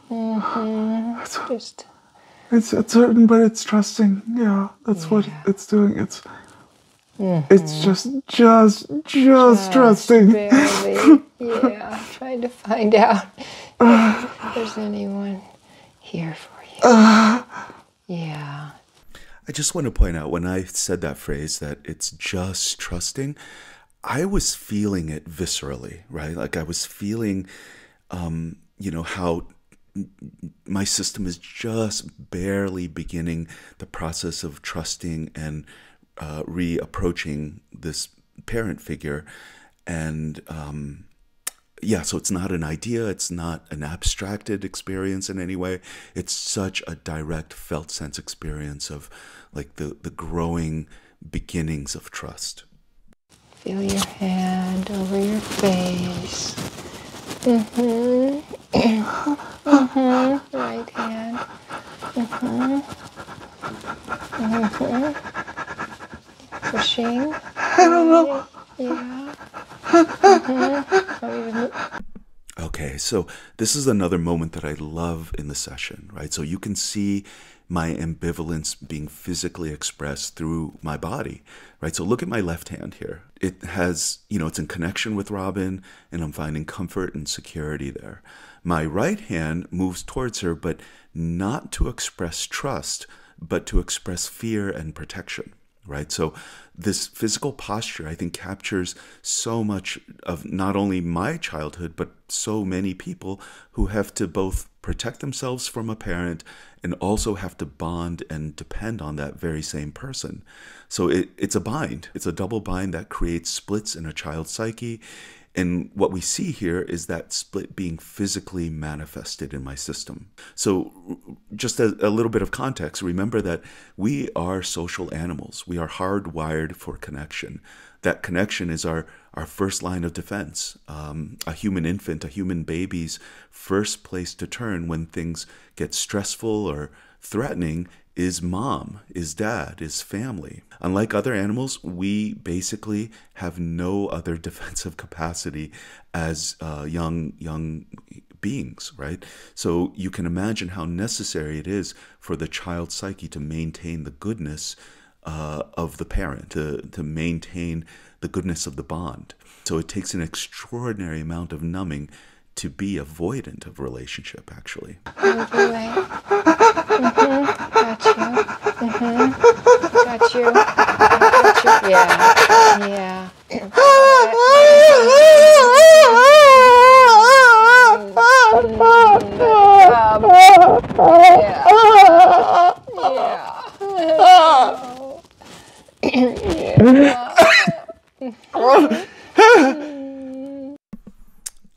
Mm-hmm. It's uncertain, but it's trusting. Yeah, that's what it's doing. It's just trusting. Barely. Yeah, trying to find out if there's anyone here for you. Yeah. I just want to point out when I said that phrase that it's just trusting, I was feeling it viscerally, right? Like I was feeling, how my system is just barely beginning the process of trusting and reapproaching this parent figure. And so it's not an idea. It's not an abstracted experience in any way. It's such a direct felt sense experience of like the growing beginnings of trust. Feel your hand over your face. Mm-hmm. Mm-hmm. Right hand. Mm-hmm. Mm-hmm. Pushing. I don't know. Yeah. Mm-hmm. Okay, so this is another moment that I love in the session, right? So you can see my ambivalence being physically expressed through my body, right? So look at my left hand here. It has, it's in connection with Robin, and I'm finding comfort and security there. My right hand moves towards her, but not to express trust, but to express fear and protection, right? So this physical posture, I think, captures so much of not only my childhood, but so many people who have to both protect themselves from a parent and also have to bond and depend on that very same person. So it's a bind. It's a double bind that creates splits in a child's psyche. And what we see here is that split being physically manifested in my system. So just a little bit of context, remember that we are social animals. We are hardwired for connection. That connection is our first line of defense. A human infant, a human baby's first place to turn when things get stressful or threatening is mom, is dad, is family. Unlike other animals, we basically have no other defensive capacity as young beings, right? So you can imagine how necessary it is for the child's psyche to maintain the goodness of the parent, to maintain the goodness of the bond. So it takes an extraordinary amount of numbing to be avoidant of relationship, actually. Move away. Mm-hmm. Got you. Mm-hmm. Got you. Got you. Yeah. Yeah.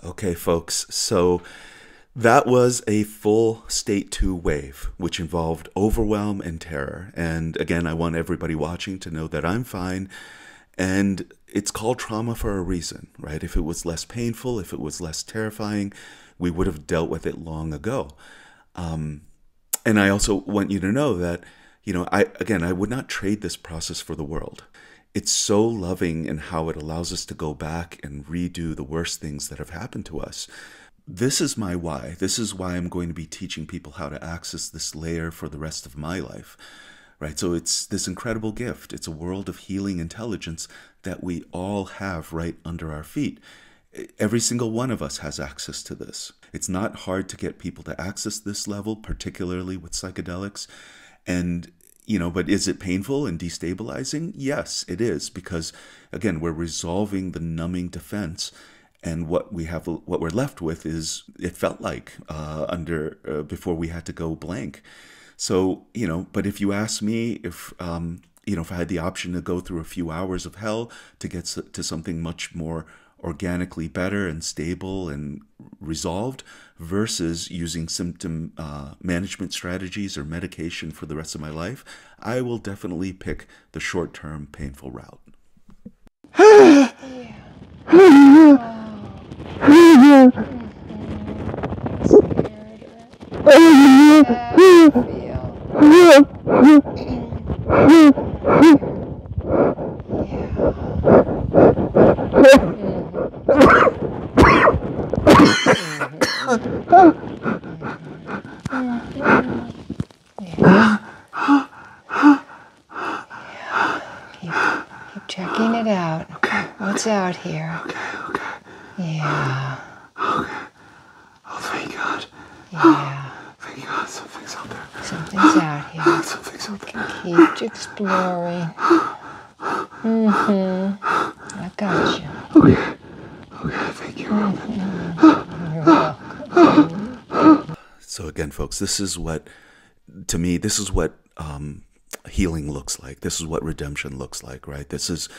Okay, folks, so that was a full state 2 wave, which involved overwhelm and terror. And again, I want everybody watching to know that I'm fine. And it's called trauma for a reason, right? If it was less painful, if it was less terrifying, we would have dealt with it long ago. And I also want you to know that, I would not trade this process for the world. It's so loving in how it allows us to go back and redo the worst things that have happened to us. This is my why. This is why I'm going to be teaching people how to access this layer for the rest of my life, right? So it's this incredible gift. It's a world of healing intelligence that we all have right under our feet. Every single one of us has access to this. It's not hard to get people to access this level, particularly with psychedelics. And but is it painful and destabilizing? Yes, it is, because again, we're resolving the numbing defense, and what we're left with is it felt like before we had to go blank. So but if you ask me if if I had the option to go through a few hours of hell to get to something much more organically better and stable and resolved versus using symptom management strategies or medication for the rest of my life, I will definitely pick the short-term painful route. What's out here? Okay. Yeah. Okay. Oh, thank God. Yeah. Thank God. Something's out there. Something's out here. Something's out there. Keep exploring. I got you. Okay. Thank you, Robin. You're welcome. So again, folks, to me, this is what healing looks like. This is what redemption looks like, right? This is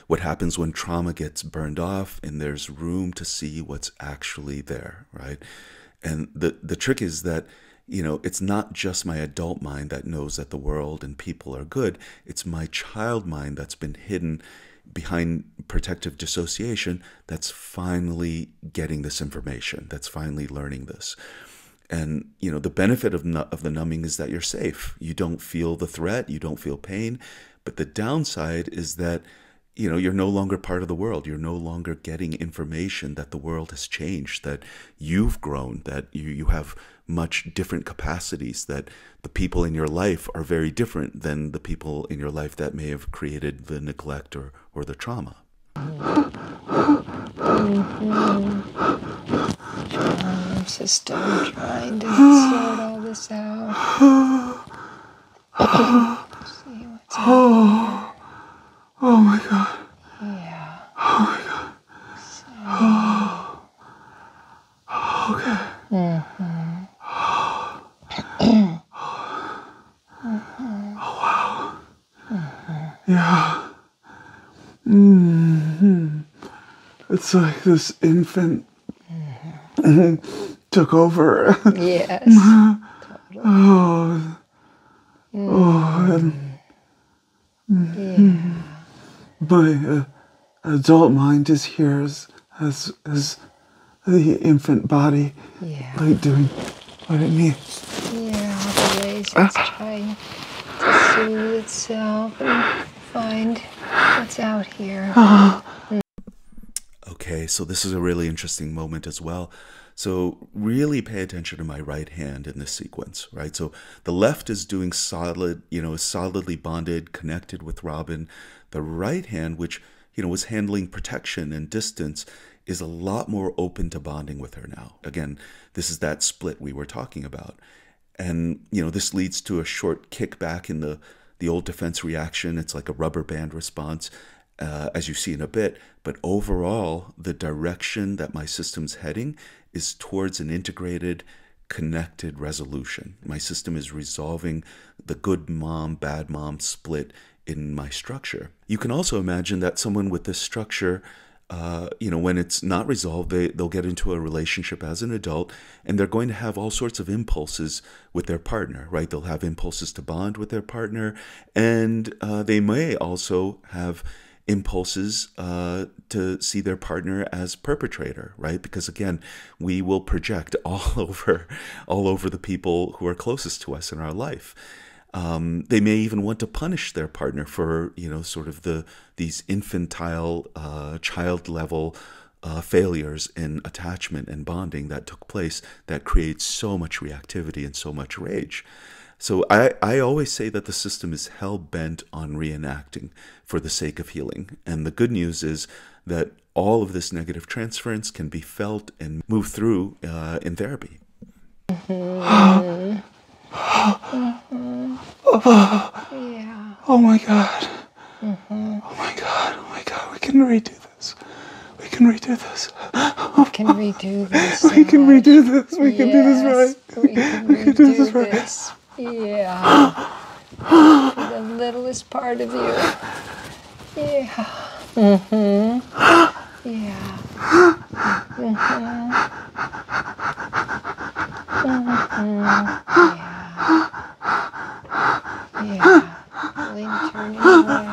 what happens when trauma gets burned off and there's room to see what's actually there, right? And the trick is that, it's not just my adult mind that knows that the world and people are good. It's my child mind that's been hidden behind protective dissociation that's finally getting this information, that's finally learning this. And, the benefit of the numbing is that you're safe. You don't feel the threat. You don't feel pain. But the downside is that, you're no longer part of the world. You're no longer getting information that the world has changed, that you've grown, that you have much different capacities, that the people in your life are very different than the people in your life that may have created the neglect or the trauma. System trying to sort all this out. See what's out Oh my God. here. Yeah. Oh my God. Okay. Oh wow. Yeah. It's like this infant took over. Yes. And my adult mind is here as the infant body, Yeah. like doing what it needs. Yeah, the ways it's trying to soothe itself and find what's out here. Okay, so this is a really interesting moment as well. So really pay attention to my right hand in this sequence, right? So the left is doing solid, is solidly bonded, connected with Robin. The right hand, which, was handling protection and distance, is a lot more open to bonding with her now. Again, this is that split we were talking about. And, this leads to a short kickback in the old defense reaction. It's like a rubber band response, as you see in a bit. But overall, the direction that my system's heading is towards an integrated, connected resolution. My system is resolving the good mom, bad mom split in my structure. You can also imagine that someone with this structure, when it's not resolved, they'll get into a relationship as an adult, and they're going to have all sorts of impulses with their partner, right? They'll have impulses to bond with their partner, and they may also have impulses to see their partner as perpetrator, right? Because again, we will project all over the people who are closest to us in our life. They may even want to punish their partner for, sort of these infantile, child level failures in attachment and bonding that took place that creates so much reactivity and so much rage. So I always say that the system is hell-bent on reenacting for the sake of healing. And the good news is that all of this negative transference can be felt and moved through in therapy. Yeah. Oh my God. Oh my God. Oh my God. We can redo this. We can redo this. We can redo this. We can redo this. We can do this right. We can redo this right. Yeah. For the littlest part of you. Yeah. Yeah. Yeah. Really turning away.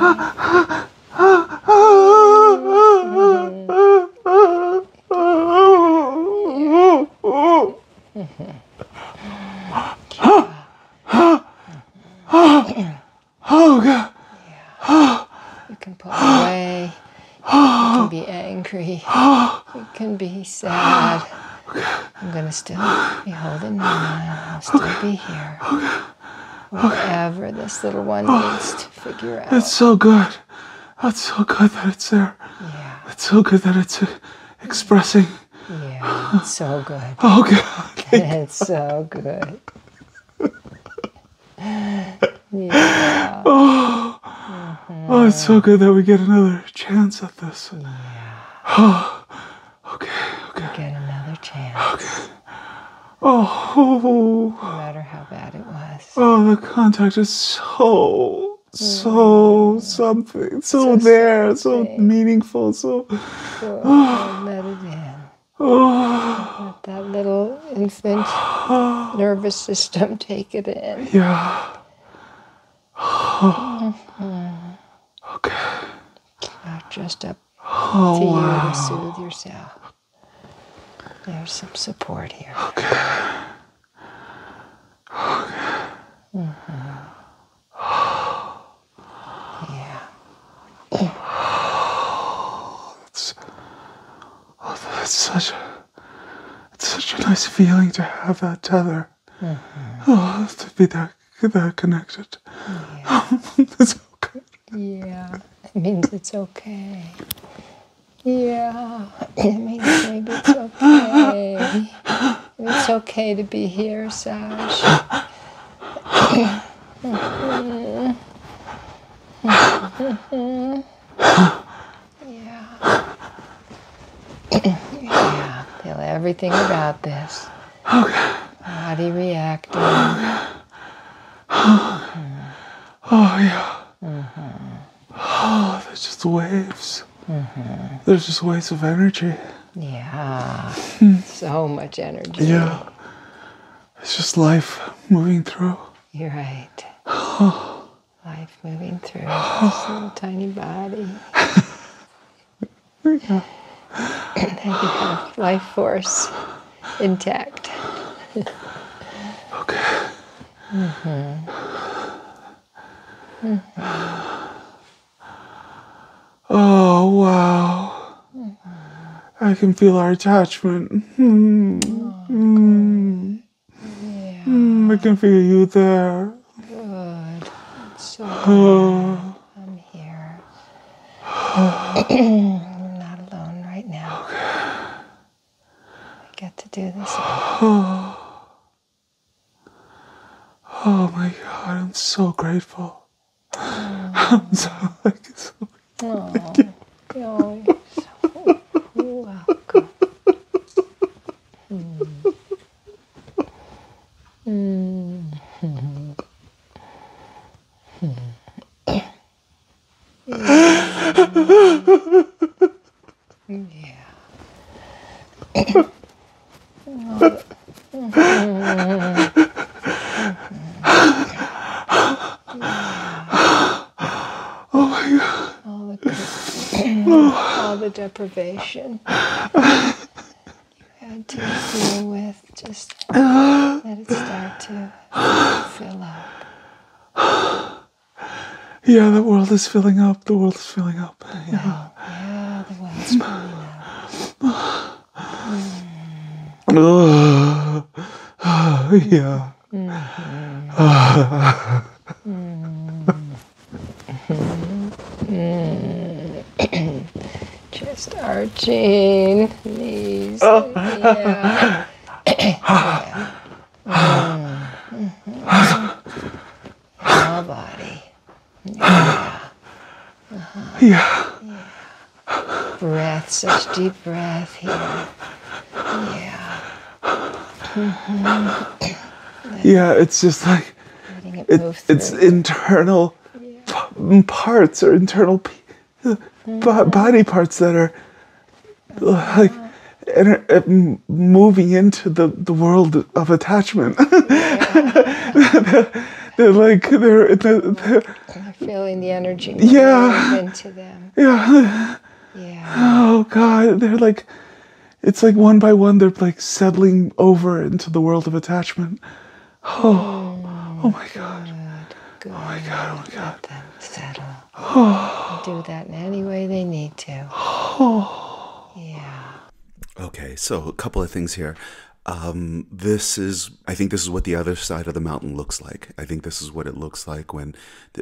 Oh God. You can pull away. You can be angry. You can be sad. I'm going to still be holding on. I'll still be here. Whatever this little one needs to figure out. It's so good. That's so good that it's there. Yeah. It's so good that it's expressing. Yeah, it's so good. Oh, God. It's so good. Yeah. Oh, it's so good that we get another chance at this. Yeah. Okay. You get another chance. Oh. No matter how bad it was. Oh, the contact is so something, so there, so meaningful, so. Let it in. Let that little infant nervous system take it in. Yeah. Okay. Not just up Oh, to you wow. to soothe yourself. There's some support here. Okay. Yeah. It's such a nice feeling to have that tether. Oh, to be that connected. Yeah. It's so good. Yeah. It means it's okay. Yeah. It means maybe it's okay. It's okay to be here, Sash. Yeah. Feel everything about this. Okay. Body reacting. Oh, yeah. Oh, there's just waves. There's just waves of energy. Yeah. So much energy. Yeah. It's just life moving through. You're right. Life moving through this little tiny body. Yeah. And then you have life force intact. Okay. Oh, wow. I can feel our attachment. Yeah. I can feel you there. Good. So glad I'm here. I'm not alone right now. I get to do this. Oh my God, I'm so grateful. I'm so Oh, you're so welcome. Yeah. Oh my God. All the deprivation you had to deal with, just let it start to fill up. Yeah, the world is filling up. The world is filling up. Yeah. Yeah, the world's filling up. Yeah. Just arching knees. Yeah. Yeah. Whole body. Yeah. Yeah. Breath, such deep breath here. Yeah. Yeah, it's just like Letting it move through. it's internal parts or internal body parts that are like moving into the world of attachment. They're feeling the energy move into them. Yeah. Yeah. Oh God, they're like, it's like one by one they're like settling over into the world of attachment. Oh my God. Good. Oh my God. Oh my God. Let them settle. Do that in any way they need to. Yeah. Okay, so a couple of things here. I think this is what the other side of the mountain looks like. I think this is what it looks like when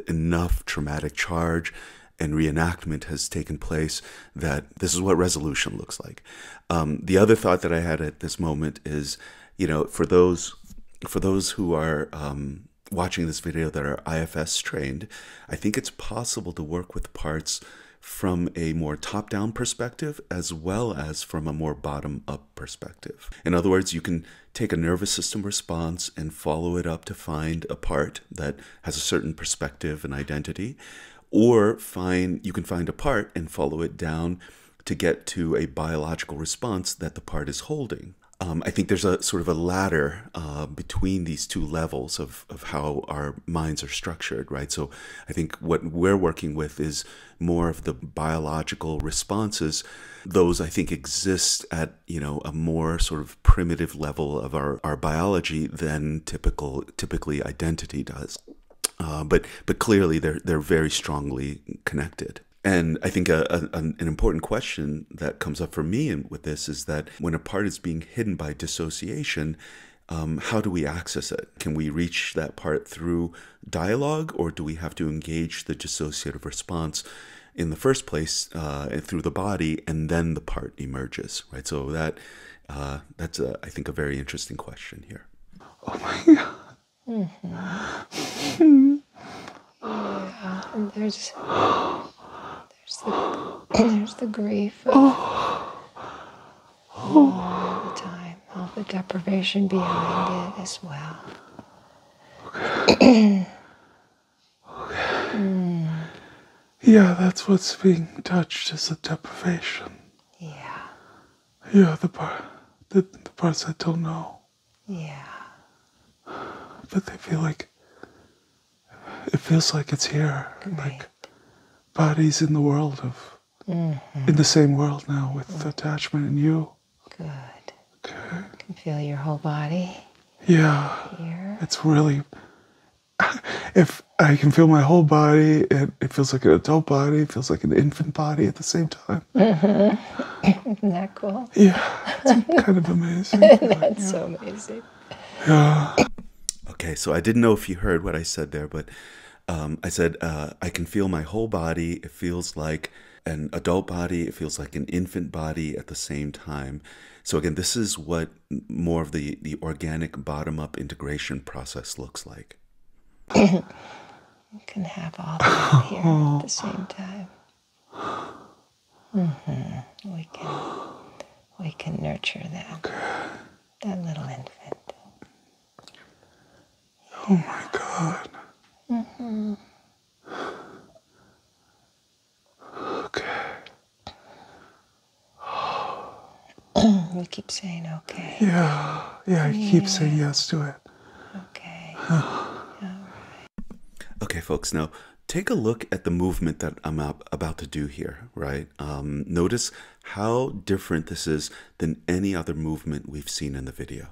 enough traumatic charge and reenactment has taken place, that this is what resolution looks like. The other thought that I had at this moment is, for those who are watching this video that are IFS trained, I think it's possible to work with parts from a more top-down perspective as well as from a more bottom-up perspective. In other words, you can take a nervous system response and follow it up to find a part that has a certain perspective and identity, or you can find a part and follow it down to get to a biological response that the part is holding. I think there's a sort of a ladder between these two levels of how our minds are structured, right? So I think what we're working with is more of the biological responses. Those, I think, exist at, a more sort of primitive level of our biology than typically identity does. But clearly they're very strongly connected. And I think an important question that comes up for me with this is that when a part is being hidden by dissociation, how do we access it? Can we reach that part through dialogue, or do we have to engage the dissociative response in the first place through the body, and then the part emerges, right? So that's I think a very interesting question here. Oh my God. Mm-hmm. Yeah, and there's the grief of all the time, all the deprivation behind it as well. Okay. Yeah, that's what's being touched, is the deprivation. Yeah. Yeah, the parts I don't know. Yeah. But they feel like, it feels like it's here. Right. Like bodies in the world in the same world now with attachment in you. Good. Okay. You can feel your whole body. Yeah. Here. It's really, if I can feel my whole body, it feels like an adult body, it feels like an infant body at the same time. Isn't that cool? Yeah, it's kind of amazing. That's so amazing. Yeah. Okay, so I didn't know if you heard what I said there, but I said, I can feel my whole body. It feels like an adult body. It feels like an infant body at the same time. So again, this is what more of the organic bottom-up integration process looks like. You can have all that here at the same time. We can nurture that little infant. Oh my God. Okay. You keep saying okay. Yeah, I keep saying yes to it. Okay. Okay, folks, now take a look at the movement that I'm about to do here, right? Notice how different this is than any other movement we've seen in the video.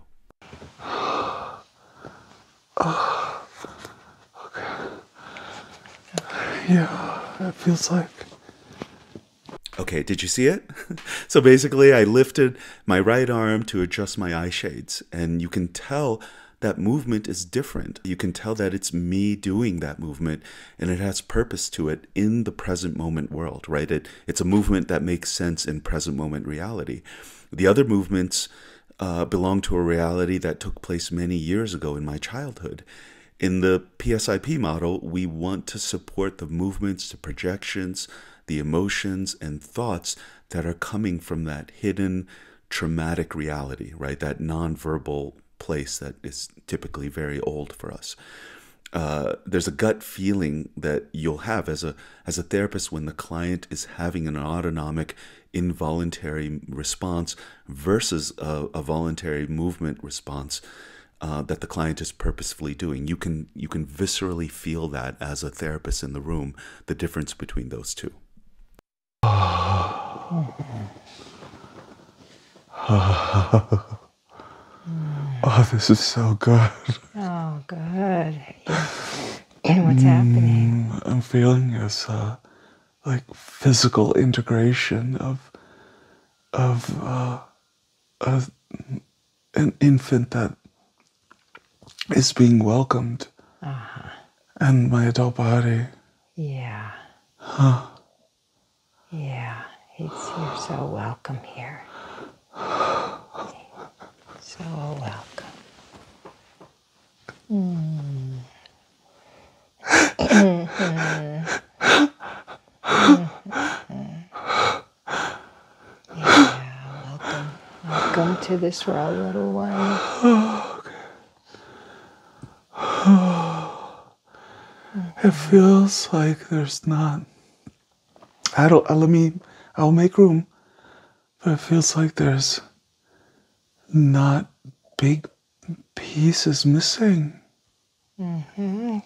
Yeah, it feels like. Okay, did you see it? So basically, I lifted my right arm to adjust my eye shades, and you can tell that movement is different. You can tell that it's me doing that movement, and it has purpose to it in the present moment world, right? It's a movement that makes sense in present moment reality. The other movements belong to a reality that took place many years ago in my childhood. In the PSIP model, we want to support the movements, the projections, the emotions and thoughts that are coming from that hidden traumatic reality, right? That nonverbal place that is typically very old for us. There's a gut feeling that you'll have as a therapist when the client is having an autonomic, involuntary response versus a voluntary movement response that the client is purposefully doing. You can viscerally feel that as a therapist in the room, the difference between those two. Oh, this is so good. Oh, good. What's happening? I'm feeling this like physical integration of an infant that is being welcomed, and my adult body. Yeah. Yeah, you're so welcome here. So welcome. Yeah, welcome. Welcome to this world, little one. It feels like there's not. I'll make room, but it feels like there's not big pieces missing. Mm-hmm.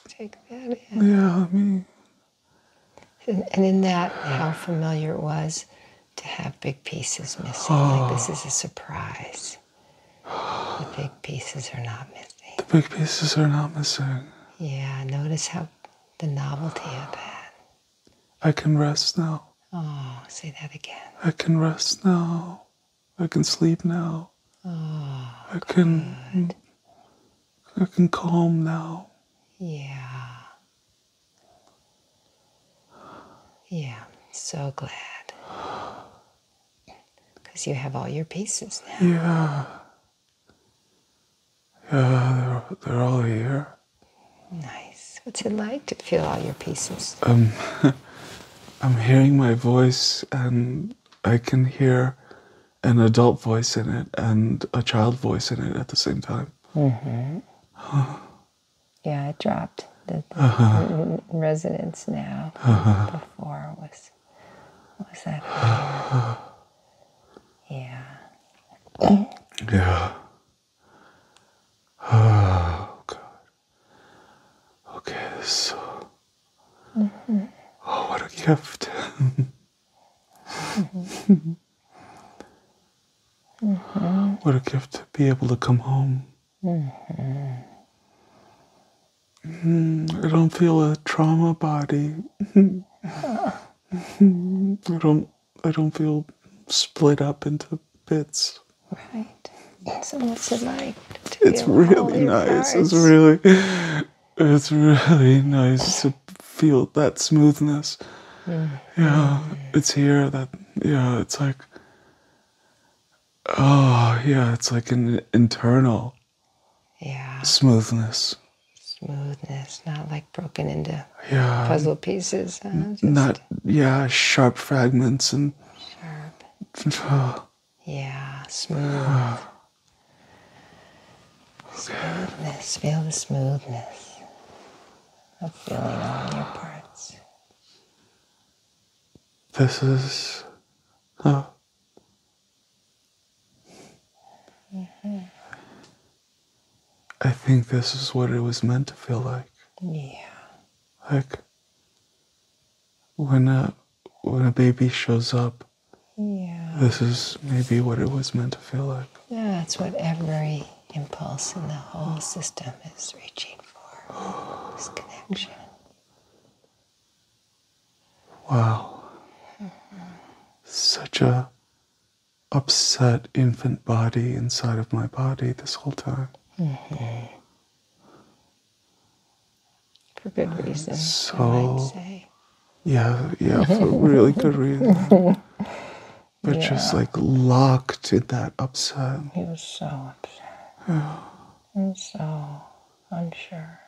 Take that in. Yeah, And in that, how familiar it was to have big pieces missing. Like this is a surprise. The big pieces are not missing. the big pieces are not missing. Yeah, notice how the novelty of that. I can rest now. Oh, say that again. I can rest now. I can sleep now. Oh, I can calm now. yeah. Yeah, so glad. Because you have all your pieces now. Yeah. Yeah, they're all here. Nice. What's it like to feel all your pieces? I'm hearing my voice, and I can hear an adult voice in it and a child voice in it at the same time. Mm-hmm. Yeah, it dropped. The resonance now. Before was that higher? Yeah. Yeah. Oh, God. Okay, so. Oh, what a gift. What a gift to be able to come home. I don't feel a trauma body. I don't feel split up into bits. Right. So what's it like to It's feel all really your nice. parts? It's really nice to feel that smoothness. Yeah, it's here it's like, oh, yeah, it's like an internal smoothness. Smoothness, not like broken into Yeah. puzzle pieces. Just Not, sharp fragments and. sharp. Yeah, smooth. Smoothness. Feel the smoothness of feeling all your parts. This is. I think this is what it was meant to feel like. Yeah. Like when a baby shows up. Yeah. This is maybe what it was meant to feel like. Yeah, that's what every impulse in the whole system is reaching for. This connection. Wow. Such a upset infant body inside of my body this whole time. For good reason, So, I might say. Yeah, for really good reason. But just like locked in that upset. He was so upset. Yeah. And so unsure.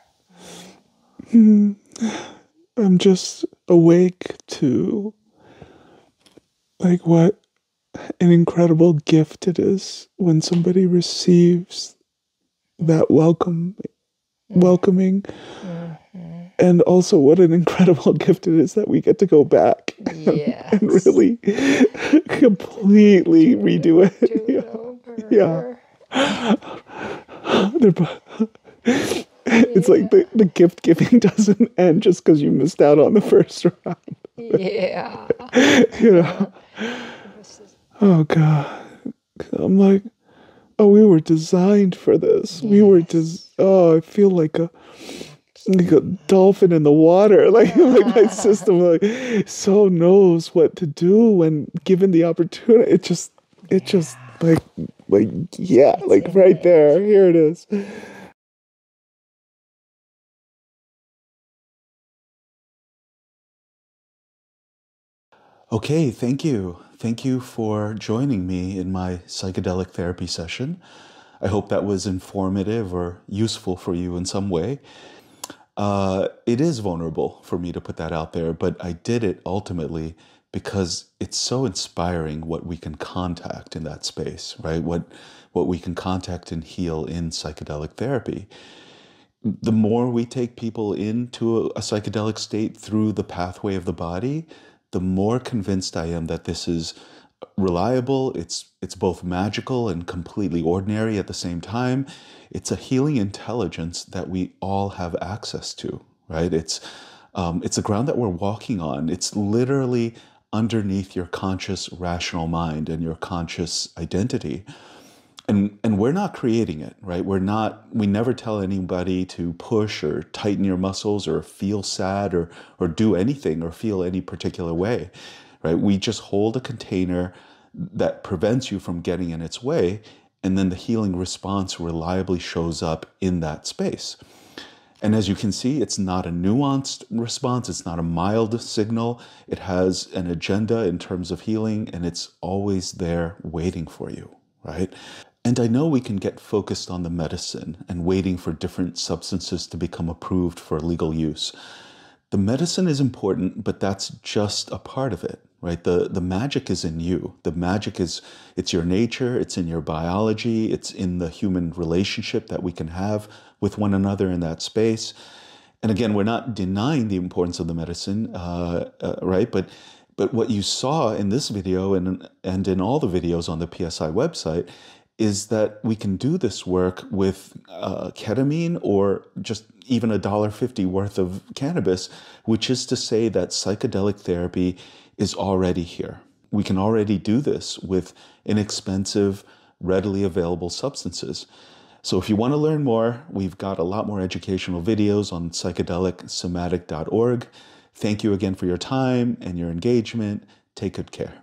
I'm just awake to like what an incredible gift it is when somebody receives that welcoming, and also what an incredible gift it is that we get to go back and really completely redo it. Do it over. It's like the gift giving doesn't end just because you missed out on the first round. Yeah. Oh, God. I'm like, oh, we were designed for this. Yes. I feel like a dolphin in the water. Like my system so knows what to do when given the opportunity. It just like right there. Here it is. Okay, thank you. Thank you for joining me in my psychedelic therapy session. I hope that was informative or useful for you in some way. It is vulnerable for me to put that out there, but I did it ultimately because it's so inspiring what we can contact in that space, right? What we can contact and heal in psychedelic therapy. The more we take people into a psychedelic state through the pathway of the body, the more convinced I am that this is reliable. It's both magical and completely ordinary at the same time. It's a healing intelligence that we all have access to, right? It's a ground that we're walking on. It's literally underneath your conscious rational mind and your conscious identity. And we're not creating it, right? We never tell anybody to push or tighten your muscles or feel sad or do anything or feel any particular way, right? We just hold a container that prevents you from getting in its way, and then the healing response reliably shows up in that space. And as you can see, it's not a nuanced response. It's not a mild signal. It has an agenda in terms of healing, and it's always there waiting for you, right? And I know we can get focused on the medicine and waiting for different substances to become approved for legal use. The medicine is important, but that's just a part of it, right? The magic is in you. The magic is, it's your nature, it's in your biology, it's in the human relationship that we can have with one another in that space. And again, we're not denying the importance of the medicine, right? But what you saw in this video and in all the videos on the PSI website is that we can do this work with ketamine or just even $1.50 worth of cannabis, which is to say that psychedelic therapy is already here. We can already do this with inexpensive, readily available substances. So if you want to learn more, we've got a lot more educational videos on psychedelicsomatic.org. Thank you again for your time and your engagement. Take good care.